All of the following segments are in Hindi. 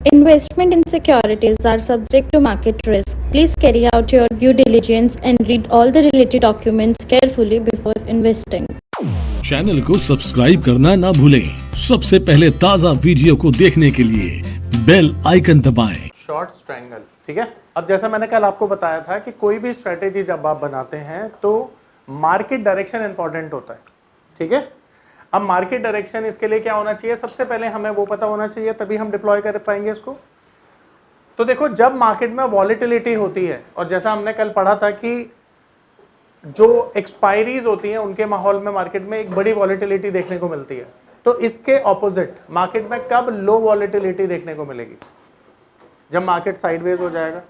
Investment in securities are subject to market risk. Please carry out your due diligence and read all the related documents carefully before investing. Channel को सब्सक्राइब करना ना भूलें। सबसे पहले ताज़ा वीडियो को देखने के लिए बेल आइकन दबाएं। शॉर्ट स्ट्रैंगल, ठीक है। अब जैसा मैंने कल आपको बताया था कि कोई भी स्ट्रेटेजी जब आप बनाते हैं तो मार्केट डायरेक्शन इंपॉर्टेंट होता है, ठीक है। अब मार्केट डायरेक्शन इसके लिए क्या होना चाहिए, सबसे पहले हमें वो पता होना चाहिए, तभी हम डिप्लॉय कर पाएंगे इसको। तो देखो, जब मार्केट में वॉलेटिलिटी होती है और जैसा हमने कल पढ़ा था कि जो एक्सपायरीज होती हैं उनके माहौल में मार्केट में एक बड़ी वॉलेटिलिटी देखने को मिलती है, तो इसके ऑपोजिट मार्केट में कब लो वॉलेटिलिटी देखने को मिलेगी, जब मार्केट साइडवेज हो जाएगा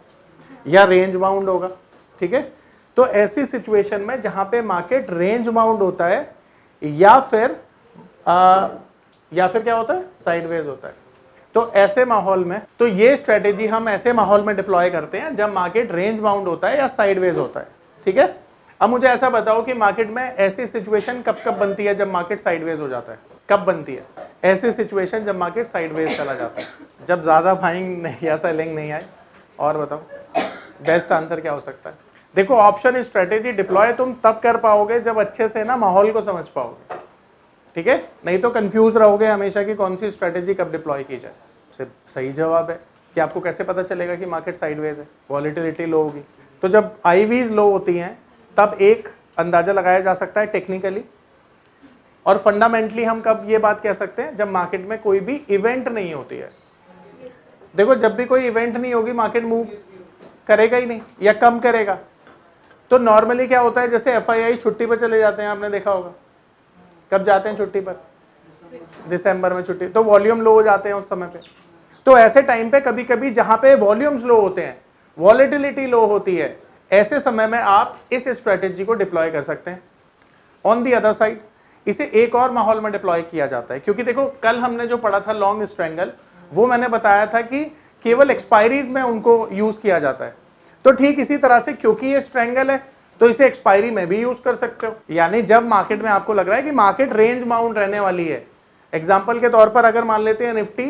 या रेंज बाउंड होगा, ठीक है। तो ऐसी सिचुएशन में जहां पे मार्केट रेंज बाउंड होता है या फिर क्या होता है, साइडवेज होता है, तो ऐसे माहौल में तो ये स्ट्रेटेजी हम ऐसे माहौल में डिप्लॉय करते हैं जब मार्केट रेंज बाउंड होता है या साइडवेज होता है, ठीक है। अब मुझे ऐसा बताओ कि मार्केट में ऐसी सिचुएशन कब कब बनती है जब मार्केट साइडवेज हो जाता है, कब बनती है ऐसी सिचुएशन जब मार्केट साइडवेज चला जाता है, जब ज्यादा बाइंग नहीं या सेलिंग नहीं आए। और बताओ बेस्ट आंसर क्या हो सकता है। देखो, ऑप्शन स्ट्रेटेजी डिप्लॉय तुम तब कर पाओगे जब अच्छे से ना माहौल को समझ पाओगे, ठीक है। नहीं तो कंफ्यूज रहोगे हमेशा कि कौन सी स्ट्रेटेजी कब डिप्लॉय की जाए। सही जवाब है कि आपको कैसे पता चलेगा कि मार्केट साइडवेज है, वॉलेटिलिटी लो होगी। तो जब आईवीज लो होती हैं तब एक अंदाजा लगाया जा सकता है टेक्निकली, और फंडामेंटली हम कब ये बात कह सकते हैं, जब मार्केट में कोई भी इवेंट नहीं होती है। देखो, जब भी कोई इवेंट नहीं होगी मार्केट मूव करेगा ही नहीं या कम करेगा। तो नॉर्मली क्या होता है, जैसे एफआईआई छुट्टी पर चले जाते हैं, आपने देखा होगा। कब जाते हैं छुट्टी पर, दिसंबर में छुट्टी, तो वॉल्यूम लो हो जाते हैं उस समय पे। तो ऐसे टाइम पे कभी कभी जहां पे वॉल्यूम्स लो होते हैं, वॉलेटिलिटी लो होती है, ऐसे समय में आप इस स्ट्रेटेजी को डिप्लॉय कर सकते हैं। ऑन दी अदर साइड इसे एक और माहौल में डिप्लॉय किया जाता है, क्योंकि देखो कल हमने जो पढ़ा था लॉन्ग स्ट्रैंगल, वो मैंने बताया था कि केवल एक्सपायरीज में उनको यूज किया जाता है। तो ठीक इसी तरह से क्योंकि ये स्ट्रैंगल है तो इसे एक्सपायरी में भी यूज कर सकते हो। यानी जब मार्केट में आपको लग रहा है कि मार्केट रेंज बाउंड रहने वाली है, एग्जांपल के तौर पर अगर मान लेते हैं निफ्टी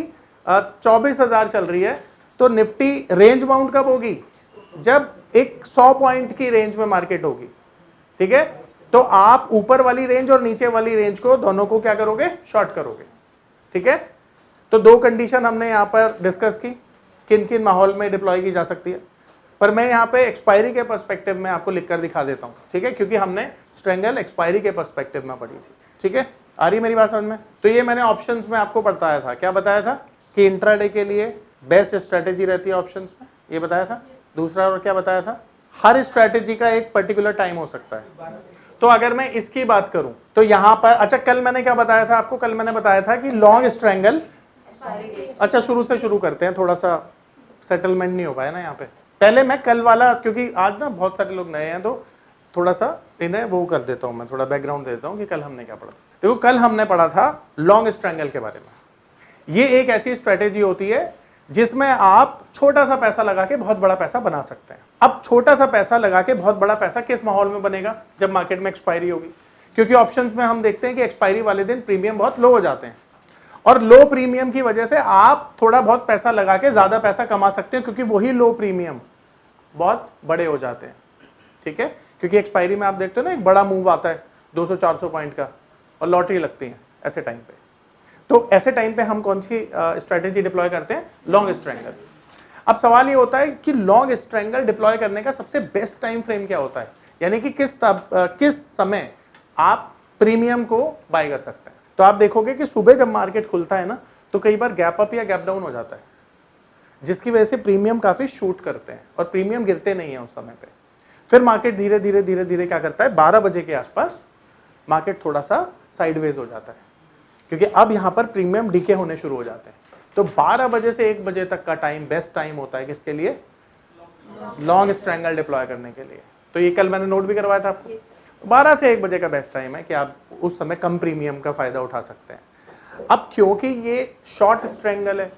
24,000 चल रही है, तो निफ्टी रेंज बाउंड कब होगी, जब एक 100 पॉइंट की रेंज में मार्केट होगी, ठीक है। तो आप ऊपर वाली रेंज और नीचे वाली रेंज को दोनों को क्या करोगे, शॉर्ट करोगे, ठीक है। तो दो कंडीशन हमने यहां पर डिस्कस की, किन किन माहौल में डिप्लॉय की जा सकती है, पर मैं यहाँ पे एक्सपायरी के पर्सपेक्टिव में आपको लिखकर दिखा देता हूँ, ठीक है, क्योंकि हमने स्ट्रैंगल एक्सपायरी के पर्सपेक्टिव में पढ़ी थी, ठीक है। आ रही मेरी बात समझ में। तो ये मैंने ऑप्शंस में आपको बताया था, क्या बताया था कि इंट्राडे के लिए बेस्ट स्ट्रेटेजी रहती है ऑप्शंस में, ये बताया था। दूसरा और क्या बताया था, हर स्ट्रेटेजी का एक पर्टिकुलर टाइम हो सकता है। तो अगर मैं इसकी बात करूं तो यहां पर, अच्छा कल मैंने क्या बताया था आपको, कल मैंने बताया था कि लॉन्ग स्ट्रैंगल, अच्छा शुरू से शुरू करते हैं, थोड़ा सा सेटलमेंट नहीं हो पाया ना यहाँ पे। पहले मैं कल वाला, क्योंकि आज ना बहुत सारे लोग नए हैं तो थोड़ा सा इन्हें वो कर देता हूं, मैं थोड़ा बैकग्राउंड दे देता हूं कि कल हमने क्या पढ़ा। देखो, कल हमने पढ़ा था लॉन्ग स्ट्रैंगल के बारे में। ये एक ऐसी स्ट्रेटेजी होती है जिसमें आप छोटा सा पैसा लगा के बहुत बड़ा पैसा बना सकते हैं। अब छोटा सा पैसा लगा के बहुत बड़ा पैसा किस माहौल में बनेगा, जब मार्केट में एक्सपायरी होगी, क्योंकि ऑप्शंस में हम देखते हैं कि एक्सपायरी वाले दिन प्रीमियम बहुत लो हो जाते हैं, और लो प्रीमियम की वजह से आप थोड़ा बहुत पैसा लगा के ज्यादा पैसा कमा सकते हैं, क्योंकि वही लो प्रीमियम बहुत बड़े हो जाते हैं, ठीक है। क्योंकि एक्सपायरी में आप देखते हो ना, एक बड़ा मूव आता है 200-400 पॉइंट का और लॉटरी लगती है ऐसे टाइम पे। तो ऐसे टाइम पे हम कौन सी स्ट्रेटेजी डिप्लॉय करते हैं, लॉन्ग स्ट्रैंगल। अब सवाल ये होता है कि लॉन्ग स्ट्रैंगल डिप्लॉय करने का सबसे बेस्ट टाइम फ्रेम क्या होता है, यानी कि किस समय आप प्रीमियम को बाय कर सकते हैं। तो आप देखोगे कि सुबह जब मार्केट खुलता है ना, तो कई बार गैप अप या गैप डाउन हो जाता है, जिसकी वजह से प्रीमियम काफी शूट करते हैं और प्रीमियम गिरते नहीं है उस समय पे। फिर मार्केट धीरे धीरे धीरे धीरे क्या करता है, 12 बजे के आसपास मार्केट थोड़ा सा साइडवेज हो जाता है, क्योंकि अब यहां पर प्रीमियम डीके होने शुरू हो जाते हैं। तो 12 बजे से 1 बजे तक का टाइम बेस्ट टाइम होता है किसके लिए, लॉन्ग स्ट्रैंगल डिप्लॉय करने के लिए। तो ये कल मैंने नोट भी करवाया था आपको, 12 से 1 बजे का बेस्ट टाइम है कि आप उस समय कम प्रीमियम का फायदा उठा सकते हैं। अब क्योंकि ये शॉर्ट स्ट्रैंगल है,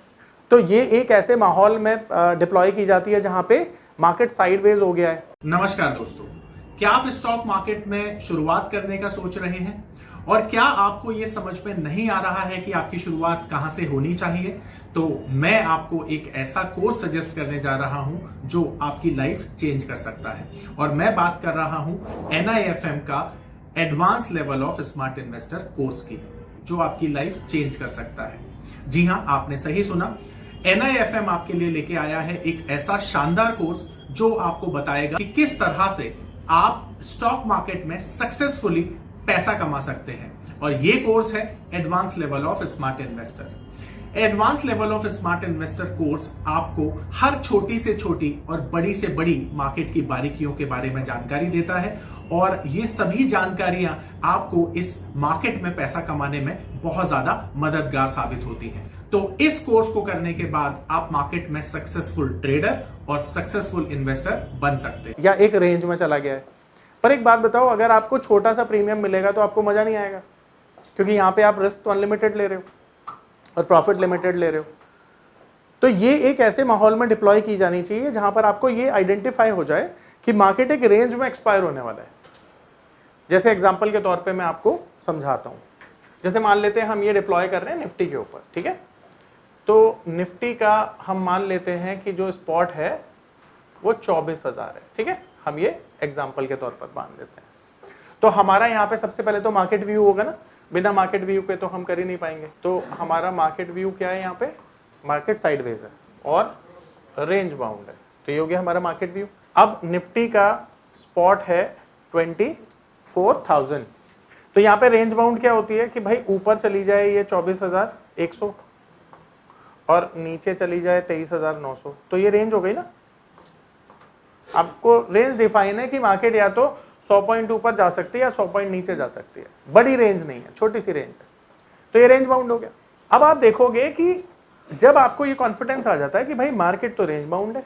तो ये एक ऐसे माहौल में डिप्लॉय की जाती है जहां पे मार्केट साइडवेज हो गया है। नमस्कार दोस्तों, क्या आप स्टॉक मार्केट में शुरुआत करने का सोच रहे हैं और क्या आपको ये समझ में नहीं आ रहा है कि आपकी शुरुआत कहां से होनी चाहिए, तो मैं आपको एक ऐसा कोर्स सजेस्ट करने जा रहा हूं जो आपकी लाइफ चेंज कर सकता है। और मैं बात कर रहा हूं NIFM का advance level of smart investor course की, जो आपकी लाइफ चेंज कर सकता है। जी हां, आपने सही सुना, NIFM आपके लिए लेके आया है एक ऐसा शानदार कोर्स जो आपको बताएगा कि किस तरह से आप स्टॉक मार्केट में सक्सेसफुली पैसा कमा सकते हैं। और ये कोर्स है advance level of smart investor. Advance level of smart investor course आपको हर छोटी से छोटी और बड़ी से बड़ी मार्केट की बारीकियों के बारे में जानकारी देता है, और ये सभी जानकारियां आपको इस मार्केट में पैसा कमाने में बहुत ज्यादा मददगार साबित होती हैं। तो इस कोर्स को करने के बाद आप मार्केट में सक्सेसफुल ट्रेडर और सक्सेसफुल इन्वेस्टर बन सकते हैं। या एक रेंज में चला गया है। पर एक बात बताओ, अगर आपको छोटा सा प्रीमियम मिलेगा तो आपको मजा नहीं आएगा, क्योंकि यहां पे आप रिस्क तो अनलिमिटेड ले रहे हो और प्रॉफिट लिमिटेड ले रहे हो। तो ये एक ऐसे माहौल में डिप्लॉय की जानी चाहिए जहां पर आपको ये आइडेंटिफाई हो जाए कि मार्केट एक रेंज में एक्सपायर होने वाला है। जैसे एग्जांपल के तौर पे मैं आपको समझाता हूं। जैसे मान लेते हैं हम ये डिप्लॉय कर रहे हैं निफ्टी के ऊपर, ठीक है। तो निफ्टी का हम मान लेते हैं कि जो स्पॉट है वो 24,000 है, ठीक है। हम ये एग्जांपल के तौर पर मान लेते हैं। तो हमारा यहाँ पे सबसे पहले तो मार्केट व्यू होगा ना, बिना मार्केट व्यू के तो हम कर ही नहीं पाएंगे। तो हमारा मार्केट व्यू क्या है, यहाँ पे मार्केट साइडवेज है और रेंज बाउंड है, तो ये हो गया हमारा मार्केट व्यू। अब निफ्टी का स्पॉट है 24,000, तो यहाँ पे रेंज बाउंड क्या होती है कि भाई ऊपर चली जाए ये 24,100 और नीचे चली जाए 23,900, तो ये रेंज हो गई ना। आपको रेंज डिफाइन है कि मार्केट या तो 100 पॉइंट ऊपर जा सकती है या 100 पॉइंट नीचे जा सकती है, बड़ी रेंज नहीं है, छोटी सी रेंज है, तो ये रेंज बाउंड हो गया। अब आप देखोगे कि जब आपको ये कॉन्फिडेंस आ जाता है कि भाई मार्केट तो रेंज बाउंड है,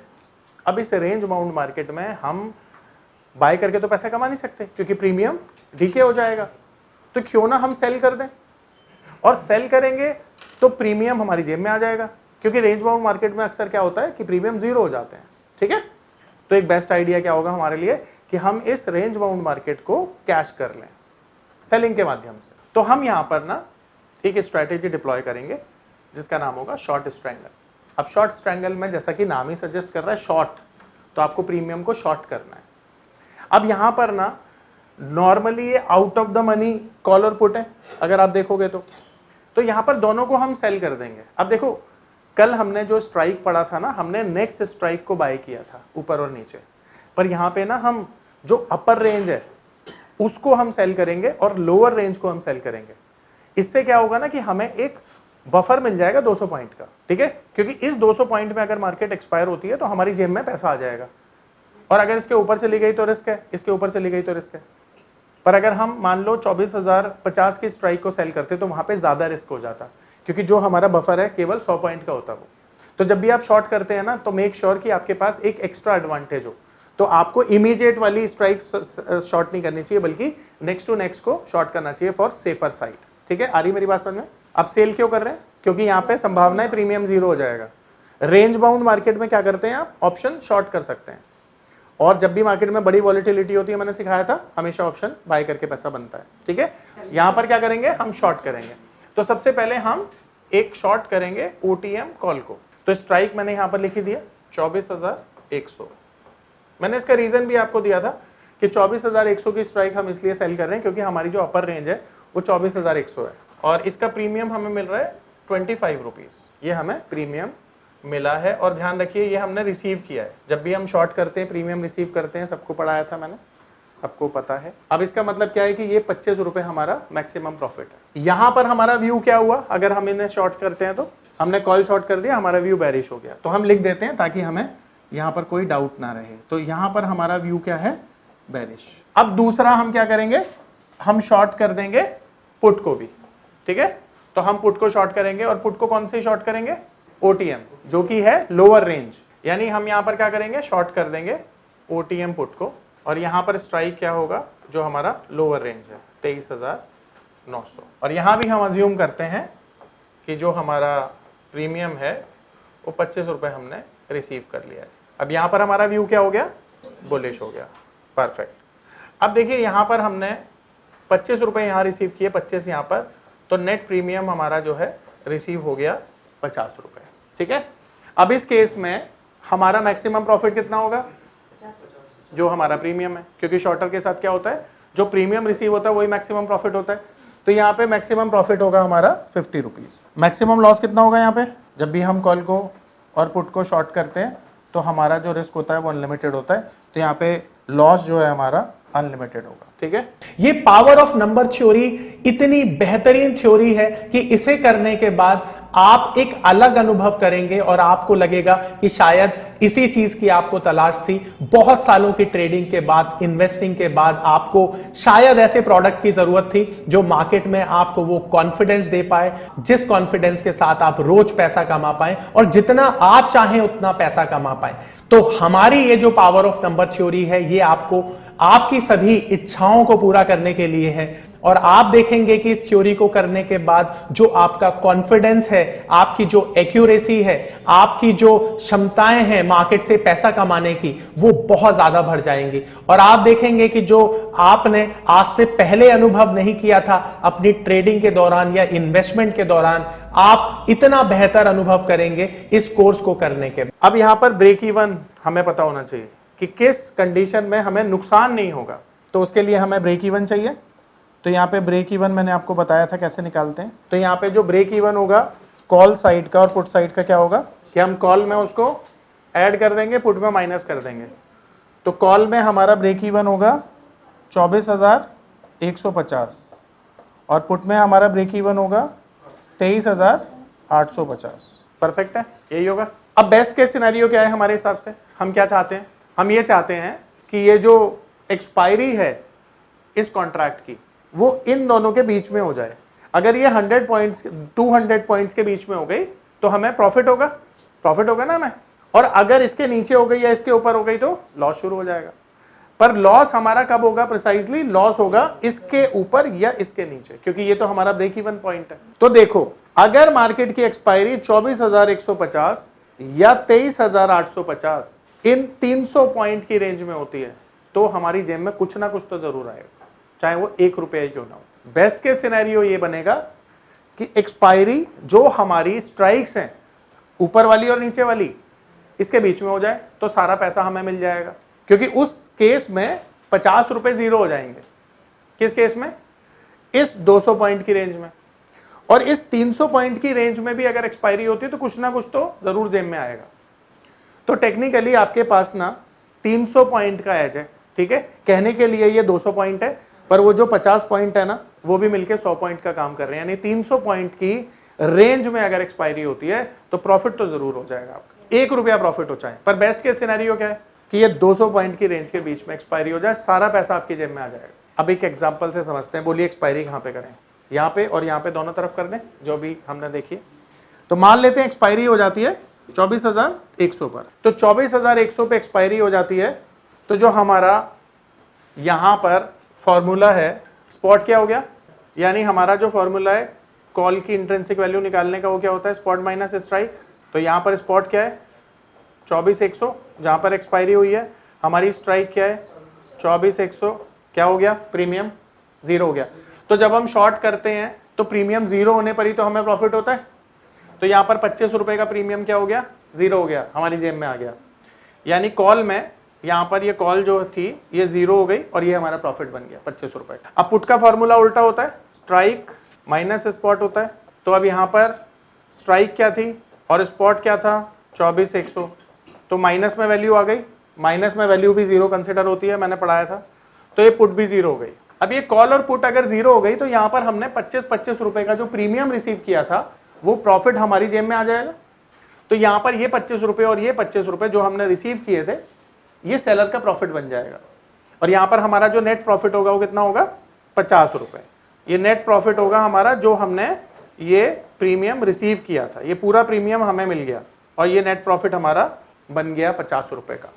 अब इस रेंज बाउंड मार्केट में हम बाय करके तो पैसा कमा नहीं सकते क्योंकि प्रीमियम डीके हो जाएगा, तो क्यों ना हम सेल कर दें, और सेल करेंगे तो प्रीमियम हमारी जेब में आ जाएगा, क्योंकि रेंज बाउंड मार्केट में अक्सर क्या होता है कि प्रीमियम जीरो हो जाते हैं, ठीक है। तो एक बेस्ट आइडिया क्या होगा हमारे लिए कि हम इस रेंज बाउंड मार्केट को कैश कर लें सेलिंग के माध्यम से। तो हम यहां पर ना एक स्ट्रैटेजी डिप्लॉय करेंगे जिसका नाम होगा शॉर्ट स्ट्रैंगल। अब शॉर्ट स्ट्रैंगल में जैसा कि नाम ही सजेस्ट कर रहा है शॉर्ट, तो आपको प्रीमियम को शॉर्ट करना है। अब यहां पर ना नॉर्मली ये out of the money call और पुट है, अगर आप देखोगे तो यहां पर दोनों को हम सेल कर देंगे। अब देखो, कल हमने जो स्ट्राइक पड़ा था ना, हमने नेक्स्ट स्ट्राइक को बाय किया था ऊपर और नीचे, पर यहाँ पे ना हम जो अपर रेंज है उसको हम सेल करेंगे और लोअर रेंज को हम सेल करेंगे। इससे क्या होगा ना कि हमें एक बफर मिल जाएगा 200 पॉइंट का, ठीक है, क्योंकि इस 200 पॉइंट में अगर मार्केट एक्सपायर होती है तो हमारी जेब में पैसा आ जाएगा, और अगर इसके ऊपर चली गई तो रिस्क है, इसके ऊपर चली गई तो रिस्क है। पर अगर हम मान लो 24,050 की स्ट्राइक को सेल करते तो वहां पे ज्यादा रिस्क हो जाता, क्योंकि जो हमारा बफर है केवल 100 पॉइंट का होता वो। तो जब भी आप शॉर्ट करते हैं ना, तो मेक श्योर कि आपके पास एक एक्स्ट्रा एडवांटेज हो, तो आपको इमीडिएट वाली स्ट्राइक शॉर्ट नहीं करनी चाहिए, बल्कि नेक्स्ट टू नेक्स्ट को शॉर्ट करना चाहिए फॉर सेफर साइड, ठीक है। आ रही मेरी बात समझ में? अब सेल क्यों कर रहे हैं? क्योंकि यहाँ पे संभावना है प्रीमियम जीरो हो जाएगा। रेंज बाउंड मार्केट में क्या करते हैं, आप ऑप्शन शॉर्ट कर सकते हैं, और जब भी मार्केट में बड़ी वॉलिटिलिटी होती है, मैंने सिखाया था, हमेशा ऑप्शन बाय करके पैसा बनता है, ठीक है। यहाँ पर क्या करेंगे, हम शॉर्ट करेंगे। तो सबसे पहले हम एक शॉर्ट करेंगे OTM कॉल को। तो स्ट्राइक मैंने यहां पर लिखी दिया 24,100। मैंने इसका रीजन भी आपको दिया था कि 24,100 की स्ट्राइक हम इसलिए सेल कर रहे हैं क्योंकि हमारी जो अपर रेंज है वो 24,100 है, और इसका प्रीमियम हमें मिल रहा है 25 रुपीज। ये हमें प्रीमियम मिला है, और ध्यान रखिए ये हमने रिसीव किया है। जब भी हम शॉर्ट करते हैं प्रीमियम रिसीव करते हैं, सबको पढ़ाया था मैंने, सबको पता है। अब इसका मतलब क्या है कि ये 25 रुपए हमारा मैक्सिमम प्रॉफिट है। यहां पर हमारा व्यू क्या हुआ, अगर हम इन्हें शॉर्ट करते हैं तो हमने कॉल शॉर्ट कर दिया, हमारा व्यू बेरिश हो गया, तो हम लिख देते हैं ताकि हमें यहां पर कोई डाउट ना रहे। तो यहां पर हमारा व्यू क्या है, बेरिश। अब दूसरा हम क्या करेंगे, हम शॉर्ट कर देंगे पुट को भी, ठीक है। तो हम पुट को शॉर्ट करेंगे, और पुट को कौन से शॉर्ट करेंगे, OTM, जो कि है लोअर रेंज। यानी हम यहां पर क्या करेंगे, शॉर्ट कर देंगे OTM पुट को, और यहां पर स्ट्राइक क्या होगा, जो हमारा लोअर रेंज है 23,900। और यहां भी हम अज्यूम करते हैं कि जो हमारा प्रीमियम है वो 25 रुपए हमने रिसीव कर लिया है। अब यहां पर हमारा व्यू क्या हो गया, बुलिश हो गया, परफेक्ट। अब देखिए यहां पर हमने 25 रुपए यहाँ रिसीव किए, 25 यहाँ पर, तो नेट प्रीमियम हमारा जो है रिसीव हो गया 50 रुपए। ठीक है, अब इस केस में हमारा मैक्सिमम प्रॉफिट कितना होगा, जो हमारा प्रीमियम है, क्योंकि शॉर्टर के साथ क्या होता है, जो प्रीमियम रिसीव होता है वही मैक्सिमम प्रॉफिट होता है। तो यहाँ पे मैक्सिमम प्रॉफिट होगा हमारा 50 रुपीज। मैक्सिमम लॉस कितना होगा यहाँ पे, जब भी हम कॉल को और पुट को शॉर्ट करते हैं तो हमारा जो रिस्क होता है वो अनलिमिटेड होता है, तो यहाँ पे लॉस जो है हमारा अनलिमिटेड होगा। ठीक है, ये पावर ऑफ नंबर थ्योरी इतनी बेहतरीन थ्योरी है कि इसे करने के बाद आप एक अलग अनुभव करेंगे और आपको लगेगा कि शायद इसी चीज की आपको तलाश थी। बहुत सालों की ट्रेडिंग के बाद, इन्वेस्टिंग के बाद आपको शायद ऐसे प्रोडक्ट की जरूरत थी जो मार्केट में आपको वो कॉन्फिडेंस दे पाए, जिस कॉन्फिडेंस के साथ आप रोज पैसा कमा पाए और जितना आप चाहें उतना पैसा कमा पाए। तो हमारी ये जो पावर ऑफ नंबर थ्योरी है, ये आपको आपकी सभी इच्छाओं को पूरा करने के लिए है। और आप देखेंगे कि इस थ्योरी को करने के बाद जो आपका कॉन्फिडेंस है, आपकी जो एक्यूरेसी है, आपकी जो क्षमताएं हैं मार्केट से पैसा कमाने की, वो बहुत ज्यादा बढ़ जाएंगी। और आप देखेंगे कि जो आपने आज से पहले अनुभव नहीं किया था अपनी ट्रेडिंग के दौरान या इन्वेस्टमेंट के दौरान, आप इतना बेहतर अनुभव करेंगे इस कोर्स को करने के बाद। अब यहाँ पर ब्रेक इवन हमें पता होना चाहिए कि किस कंडीशन में हमें नुकसान नहीं होगा, तो उसके लिए हमें ब्रेक इवन चाहिए। तो यहाँ पे ब्रेक इवन मैंने आपको बताया था कैसे निकालते हैं। तो यहाँ पे जो ब्रेक इवन होगा कॉल साइड का और पुट साइड का क्या होगा कि हम कॉल में उसको ऐड कर देंगे, पुट में माइनस कर देंगे। तो कॉल में हमारा ब्रेक इवन होगा 24,150 और पुट में हमारा ब्रेक इवन होगा 23,850। परफेक्ट है, यही होगा। अब बेस्ट केस सिनेरियो क्या है हमारे हिसाब से, हम क्या चाहते हैं, हम ये चाहते हैं कि ये जो एक्सपायरी है इस कॉन्ट्रैक्ट की वो इन दोनों के बीच में हो जाए। अगर ये 100 पॉइंट्स 200 पॉइंट्स के बीच में हो गई तो हमें प्रॉफिट होगा, प्रॉफिट होगा ना हमें। और अगर इसके नीचे हो गई या इसके ऊपर हो गई तो लॉस शुरू हो जाएगा। पर लॉस हमारा कब होगा प्रिसाइजली, लॉस होगा इसके ऊपर या इसके नीचे, क्योंकि ये तो हमारा ब्रेक इवन पॉइंट है। तो देखो, अगर मार्केट की एक्सपायरी 24,150 या 23,850 इन 300 पॉइंट की रेंज में होती है तो हमारी जेब में कुछ ना कुछ तो जरूर आएगा, चाहे वो 1 रुपया क्यों ना हो। बेस्ट केस सिनेरियो ये बनेगा कि एक्सपायरी जो हमारी स्ट्राइक्स हैं ऊपर वाली और नीचे वाली इसके बीच में हो जाए तो सारा पैसा हमें मिल जाएगा, क्योंकि उस केस में 50 रुपए जीरो हो जाएंगे। किस केस में, इस 200 पॉइंट की रेंज में। और इस 300 पॉइंट की रेंज में भी अगर एक्सपायरी होती है तो कुछ ना कुछ तो जरूर जेब में आएगा। तो टेक्निकली आपके पास ना 300 पॉइंट का एज है। ठीक है, कहने के लिए ये 200 पॉइंट है, पर वो जो 50 पॉइंट है ना वो भी मिलके 100 पॉइंट का काम कर रहे हैं। यानी 300 पॉइंट की रेंज में अगर एक्सपायरी होती है तो प्रॉफिट तो जरूर हो जाएगा आपका, 1 रुपया प्रॉफिट हो जाए। पर बेस्ट केस सिनेरियो क्या है कि ये 200 पॉइंट की रेंज के बीच में एक्सपायरी हो जाए, सारा पैसा आपकी जेब में आ जाएगा। अब एक एग्जांपल से समझते हैं। बोलिए एक्सपायरी कहाँ पे करें, यहाँ पे और यहाँ पे दोनों तरफ कर दें जो भी हमने देखी। तो मान लेते हैं एक्सपायरी हो जाती है 24,100 पर। तो 24,100 पे एक्सपायरी हो जाती है तो जो हमारा यहाँ पर फॉर्मूला है स्पॉट क्या हो गया, यानी हमारा जो फॉर्मूला है कॉल की इंट्रिंसिक वैल्यू निकालने का वो क्या होता है, स्पॉट माइनस स्ट्राइक। तो यहाँ पर स्पॉट क्या है 24,100, जहाँ पर एक्सपायरी हुई है। हमारी स्ट्राइक क्या है 24,100, क्या हो गया, प्रीमियम 0 हो गया। तो जब हम शॉर्ट करते हैं तो प्रीमियम 0 होने पर ही तो हमें प्रॉफिट होता है। तो यहाँ पर 25 रुपए का प्रीमियम क्या हो गया, 0 हो गया, हमारी जेब में आ गया। यानी कॉल में यहाँ पर ये कॉल जो थी ये 0 हो गई और ये हमारा प्रॉफिट बन गया 25 रुपए का। अब पुट का फॉर्मूला उल्टा होता है, स्ट्राइक माइनस स्पॉट होता है। तो अब यहाँ पर स्ट्राइक क्या थी और स्पॉट क्या था 24,100, तो माइनस में वैल्यू आ गई। माइनस में वैल्यू भी 0 कंसिडर होती है, मैंने पढ़ाया था। तो ये पुट भी 0 हो गई। अब ये कॉल और पुट अगर 0 हो गई तो यहाँ पर हमने 25-25 रुपए का जो प्रीमियम रिसीव किया था वो प्रॉफिट हमारी जेब में आ जाएगा। तो यहाँ पर ये 25 रुपए और ये 25 रुपए जो हमने रिसीव किए थे ये सेलर का प्रॉफिट बन जाएगा। और यहाँ पर हमारा जो नेट प्रॉफिट होगा वो कितना होगा 50 रुपए। ये नेट प्रॉफिट होगा हमारा जो हमने ये प्रीमियम रिसीव किया था, ये पूरा प्रीमियम हमें मिल गया और ये नेट प्रॉफिट हमारा बन गया 50 रुपए का।